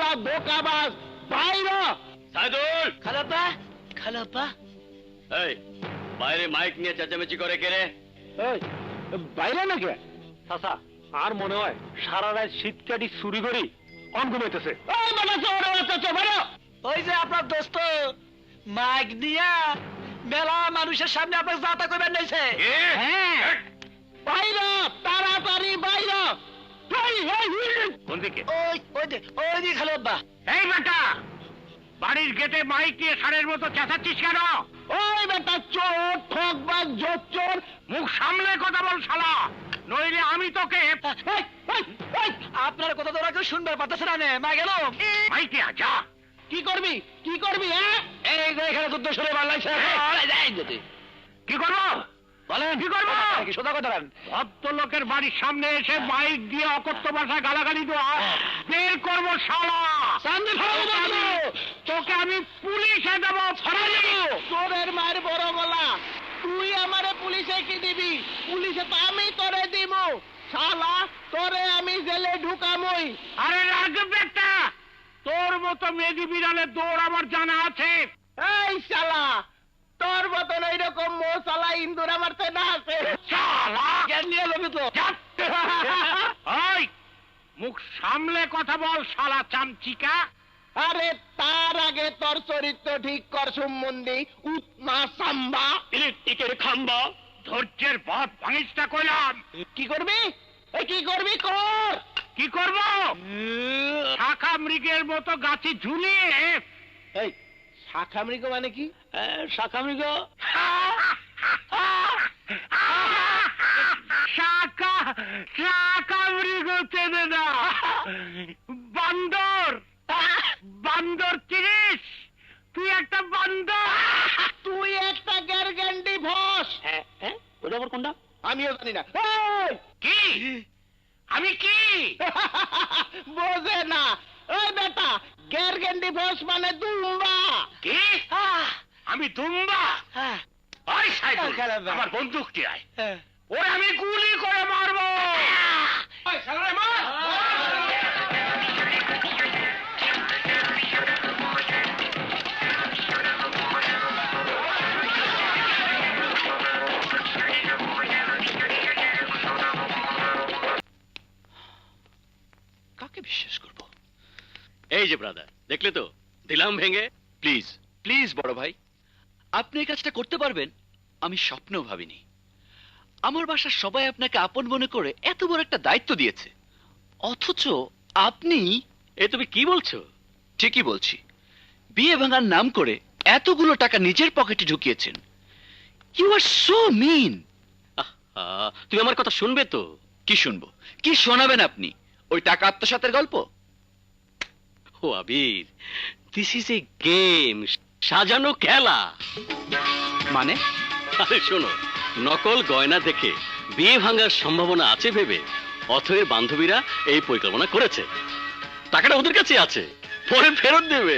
শালা ধোকাবাজ বাইরে। সাইদুল, খালাপা খালাপা এই বাইরে মাইক নিয়ে চেঁচামেচি করে কে রে? এই বাইরে নাকি চাচা? আর মনে হয় সারা রাত শীতকাটি চুরি করি অন ঘুমাইতেছে। এই বাবা চোরে বাচ্চা বাইরে। ওই যে আপনার দোস্ত মাইক দিয়া মেলা মানুষের সামনে আপনার যাতা কইবেন নাইছে। হ্যাঁ বাইরে, তাড়াতাড়ি বাইরে। কোন দিকে? ওই যে খালাপা। এই বেটা, বাড়ির গেটে মাইক নিয়ে ষাঁড়ের মতো চেঁচাচ্ছিস কেন? ওই বেটা চোর, ঠকবাজ, জোচ্চোর, মুখ সামলে কথা বল শালা, নইলে আমি তোকে। আপনার কথা তো ওরা কেউ শুনবার পারতেছে না নে, মা গেল। মাইকে যা। কি করবি কি করবি? হ্যাঁ এই যে এখানে যুদ্ধ শুরু বাংলাদেশে। কি করবো বলেন? কি করবো? সোজা কথা বলেন। ভদ্রলোকের বাড়ির সামনে এসে মাইক দিয়ে অকথ্য ভাষায় গালাগালি দেওয়া বের করবো শালা। তোকে আমি পুলিশে দেবো, ফেরাই দেবো। তোরের মায়ের বড় গলা, তুই আমারে পুলিশে কি দিবি? পুলিশে তো আমি তোরে দিব শালা, তোরে আমি জেলে ঢুকামই। আরে রাখবে একটা, তোর মতো মেজি বিড়ালের দৌড় আমার জানা আছে। এই শালা, তোর মতন এইরকম মশালা ইন্দুর আমার না আছে শালা। জ্ঞান নিয়ে লবি তো। ওই মুখ সামলে কথা বল শালা চামচিকা। আরে তার আগে তোর চরিত্র ঠিক কর সম্বন্ধী উৎমা সাম্বা ইলেকট্রিকের খাম্বা। ধৈর্যের পথ ভাঙিসটা কইলাম। কি করবি? এই কি করবি কর। কি করব? শাখা মৃগের মতো গাছে ঝুলিয়ে। এই শাখা মৃগ মানে কি? শাখা মৃগ শাখা শাখা মৃগ চেনে না। বান্দর বান্দর চিনিস? তুই একটা বান্দর, তুই একটা গ্যারগান্ডি ভস। ওটা আবার কোনটা? আমিও জানি না। কি আমি কি বোঝে না? ওই বেটা, গ্যারগান্ডি ভস মানে দুম্বা। কি আমি দুম্বা? ওই সাইদুল, আমার বন্দুকটি আয়, ওরে আমি গুলি করে মারবো। ওই শালারে মার। কাকে বিশ্বাস করব? এই যে ব্রাদার, দেখলে তো দিলাম ভেঙে। প্লিজ প্লিজ বড় ভাই, আপনি এই কাজটা করতে পারবেন আমি স্বপ্নেও ভাবিনি। আমার বাসার সবাই আপনাকে আপন মনে করে এত বড় একটা দায়িত্ব দিয়েছে, অথচ আপনি। এ তুমি কি বলছো? ঠিকই বলছি, বিয়ে ভাঙার নাম করে এতগুলো টাকা নিজের পকেটে ঢুকিয়েছেন। ইউ আর সো মিন। তুমি আমার কথা শুনবে তো? কি শুনবো? কি শোনাবেন আপনি? ওই টাকা আত্মসাতের গল্প? ও আবির, দিস ইজ এ গেম, সাজানো খেলা। মানে? আরে শোনো, নকল গয়না দেখে বিয়ে ভাঙার সম্ভাবনা আছে ভেবে অথয়ের বান্ধবীরা এই পরিকল্পনা করেছে। টাকাটা ওদের কাছে আছে, পরে ফেরত দেবে।